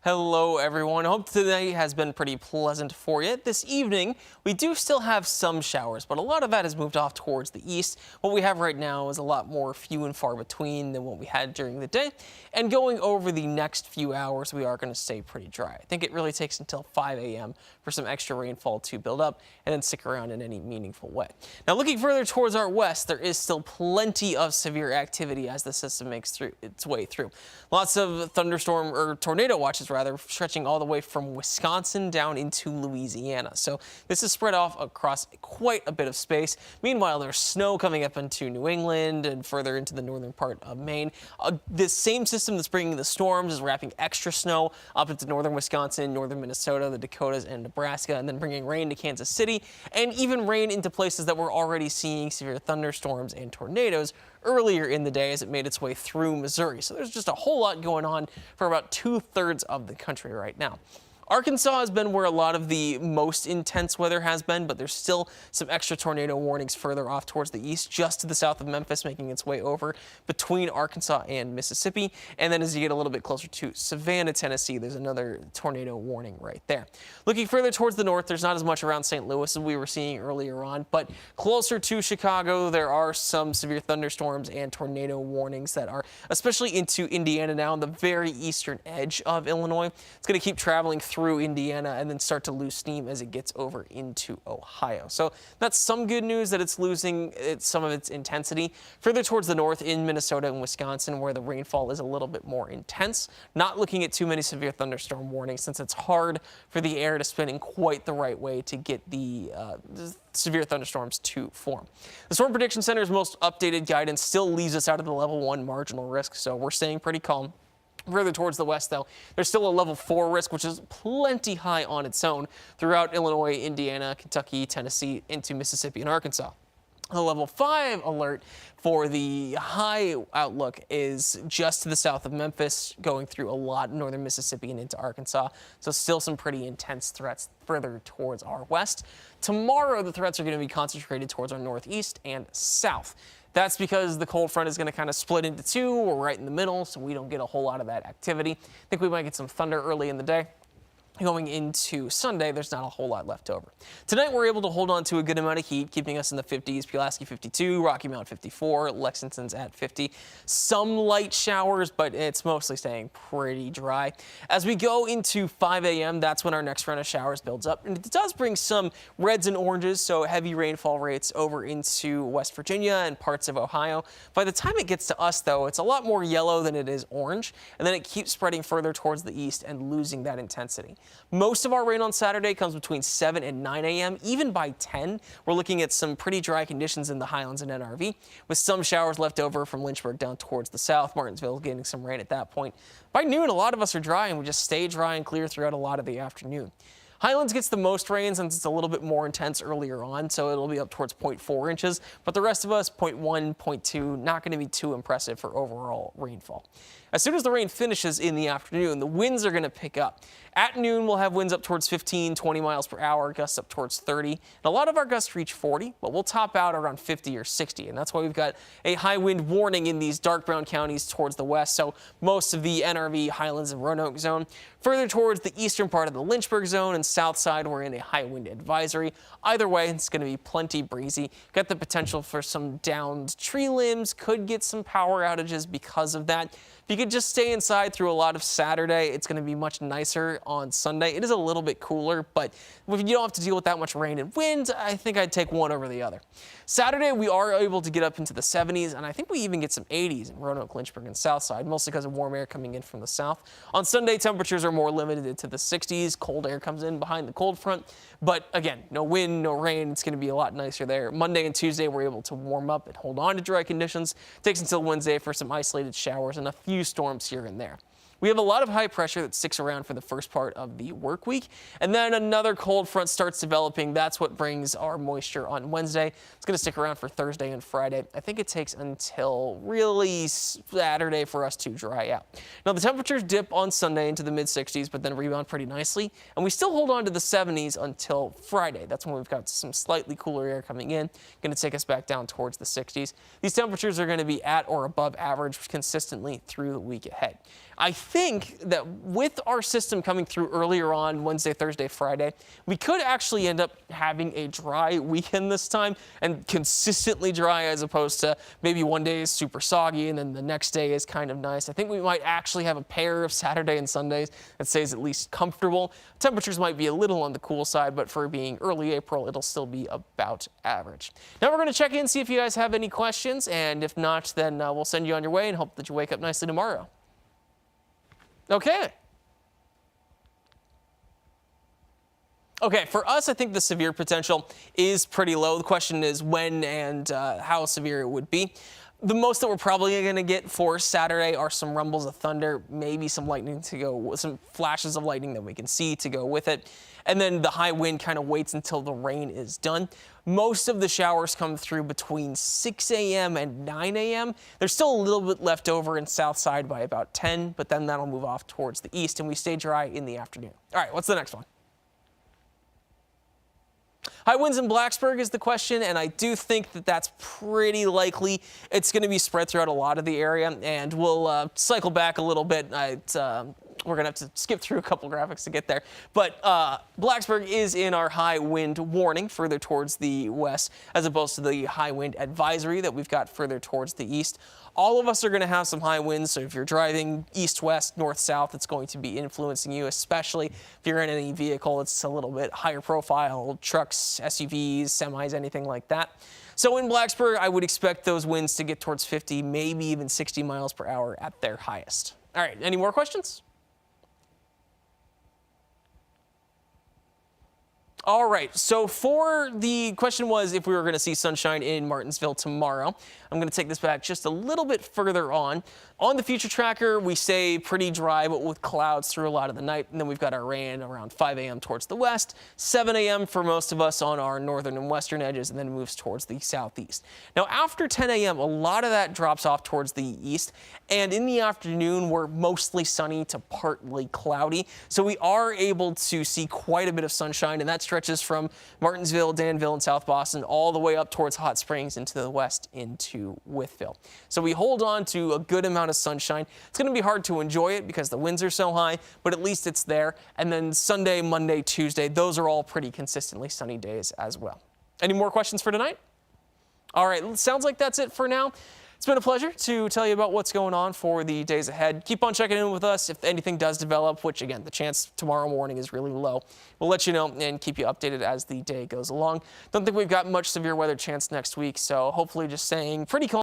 Hello everyone, hope today has been pretty pleasant for you. This evening, we do still have some showers, but a lot of that has moved off towards the east. What we have right now is a lot more few and far between than what we had during the day. And going over the next few hours, we are going to stay pretty dry. I think it really takes until 5 a.m. for some extra rainfall to build up and then stick around in any meaningful way. Now looking further towards our west, there is still plenty of severe activity as the system makes its way through. Lots of thunderstorm or tornado watches rather, stretching all the way from Wisconsin down into Louisiana. So this is spread off across quite a bit of space. Meanwhile, there's snow coming up into New England and further into the northern part of Maine. This same system that's bringing the storms is wrapping extra snow up into northern Wisconsin, northern Minnesota, the Dakotas, and Nebraska, and then bringing rain to Kansas City and even rain into places that we're already seeing severe thunderstorms and tornadoes earlier in the day as it made its way through Missouri. So there's just a whole lot going on for about 2/3 of the country right now. Arkansas has been where a lot of the most intense weather has been, but there's still some extra tornado warnings further off towards the east, just to the south of Memphis, making its way over between Arkansas and Mississippi. And then as you get a little bit closer to Savannah, Tennessee, there's another tornado warning right there. Looking further towards the north, there's not as much around St. Louis as we were seeing earlier on, but closer to Chicago, there are some severe thunderstorms and tornado warnings that are especially into Indiana now, on the very eastern edge of Illinois. It's going to keep traveling through Indiana and then start to lose steam as it gets over into Ohio. So that's some good news that it's losing some of its intensity. Further towards the north in Minnesota and Wisconsin, where the rainfall is a little bit more intense, not looking at too many severe thunderstorm warnings since it's hard for the air to spin in quite the right way to get the severe thunderstorms to form. The Storm Prediction Center's most updated guidance still leaves us out of the level 1 marginal risk, so we're staying pretty calm. Further towards the west, though, there's still a level 4 risk, which is plenty high on its own throughout Illinois, Indiana, Kentucky, Tennessee, into Mississippi and Arkansas. The level 5 alert for the high outlook is just to the south of Memphis, going through a lot of northern Mississippi and into Arkansas. So still some pretty intense threats further towards our west. Tomorrow, the threats are going to be concentrated towards our northeast and south. That's because the cold front is going to kind of split into two. We're right in the middle, so we don't get a whole lot of that activity. I think we might get some thunder early in the day. Going into Sunday, there's not a whole lot left over. Tonight, we're able to hold on to a good amount of heat, keeping us in the 50s. Pulaski 52, Rocky Mount 54, Lexington's at 50. Some light showers, but it's mostly staying pretty dry. As we go into 5 a.m., that's when our next round of showers builds up. And it does bring some reds and oranges, so heavy rainfall rates over into West Virginia and parts of Ohio. By the time it gets to us, though, it's a lot more yellow than it is orange, and then it keeps spreading further towards the east and losing that intensity. Most of our rain on Saturday comes between 7 and 9 a.m. Even by 10, we're looking at some pretty dry conditions in the Highlands and NRV, with some showers left over from Lynchburg down towards the south. Martinsville getting some rain at that point. By noon, a lot of us are dry, and we just stay dry and clear throughout a lot of the afternoon. Highlands gets the most rain since it's a little bit more intense earlier on, so it'll be up towards 0.4 inches. But the rest of us, 0.1, 0.2, not going to be too impressive for overall rainfall. As soon as the rain finishes in the afternoon, the winds are going to pick up. At noon, we'll have winds up towards 15, 20 miles per hour, gusts up towards 30. And a lot of our gusts reach 40, but we'll top out around 50 or 60. And that's why we've got a high wind warning in these dark brown counties towards the west. So most of the NRV, Highlands, and Roanoke zone. Further towards the eastern part of the Lynchburg zone and south side, we're in a high wind advisory. Either way, it's going to be plenty breezy. Got the potential for some downed tree limbs, could get some power outages because of that. If you could just stay inside through a lot of Saturday, it's going to be much nicer on Sunday. It is a little bit cooler, but if you don't have to deal with that much rain and wind, I think I'd take one over the other. Saturday, we are able to get up into the 70s, and I think we even get some 80s in Roanoke, Lynchburg, and Southside, mostly because of warm air coming in from the south. On Sunday, temperatures are more limited to the 60s. Cold air comes in behind the cold front, but again, no wind, no rain. It's going to be a lot nicer there. Monday and Tuesday, we're able to warm up and hold on to dry conditions. It takes until Wednesday for some isolated showers and a few storms here and there. We have a lot of high pressure that sticks around for the first part of the work week, and then another cold front starts developing. That's what brings our moisture on Wednesday. It's going to stick around for Thursday and Friday. I think it takes until really Saturday for us to dry out. Now, the temperatures dip on Sunday into the mid-60s, but then rebound pretty nicely, and we still hold on to the 70s until Friday. That's when we've got some slightly cooler air coming in, going to take us back down towards the 60s. These temperatures are going to be at or above average consistently through the week ahead. I think that with our system coming through earlier on Wednesday, Thursday, Friday, we could actually end up having a dry weekend this time, and consistently dry, as opposed to maybe one day is super soggy and then the next day is kind of nice. I think we might actually have a pair of Saturday and Sundays that stays at least comfortable. Temperatures might be a little on the cool side, but for being early April, it'll still be about average. Now we're going to check in, see if you guys have any questions, and if not, then we'll send you on your way and hope that you wake up nicely tomorrow. Okay. Okay, for us, I think the severe potential is pretty low. The question is when and how severe it would be. The most that we're probably going to get for Saturday are some rumbles of thunder, maybe some lightning to go, some flashes of lightning that we can see to go with it. And then the high wind kind of waits until the rain is done. Most of the showers come through between 6 a.m. and 9 a.m. There's still a little bit left over in south side by about 10, but then that'll move off towards the east and we stay dry in the afternoon. All right, what's the next one? High winds in Blacksburg is the question, and I do think that that's pretty likely. It's going to be spread throughout a lot of the area, and we'll cycle back a little bit. We're going to have to skip through a couple graphics to get there. But Blacksburg is in our high wind warning further towards the west, as opposed to the high wind advisory that we've got further towards the east. All of us are going to have some high winds, so if you're driving east-west, north-south, it's going to be influencing you, especially if you're in any vehicle that's a little bit higher profile, trucks, SUVs, semis, anything like that. So in Blacksburg, I would expect those winds to get towards 50, maybe even 60 miles per hour at their highest. All right, any more questions? All right, so for the question was if we were going to see sunshine in Martinsville tomorrow. I'm going to take this back just a little bit further on. On the future tracker, we stay pretty dry, but with clouds through a lot of the night. And then we've got our rain around 5 a.m. towards the west, 7 a.m. for most of us on our northern and western edges, and then moves towards the southeast. Now, after 10 a.m., a lot of that drops off towards the east. And in the afternoon, we're mostly sunny to partly cloudy. So we are able to see quite a bit of sunshine, and that stretches from Martinsville, Danville, and South Boston all the way up towards Hot Springs into the west into Wytheville. So we hold on to a good amount of sunshine. It's going to be hard to enjoy it because the winds are so high, but at least it's there. And then Sunday, Monday, Tuesday, those are all pretty consistently sunny days as well. Any more questions for tonight? All right, sounds like that's it for now. It's been a pleasure to tell you about what's going on for the days ahead. Keep on checking in with us if anything does develop, which again, the chance tomorrow morning is really low. We'll let you know and keep you updated as the day goes along. Don't think we've got much severe weather chance next week, so hopefully just staying pretty calm.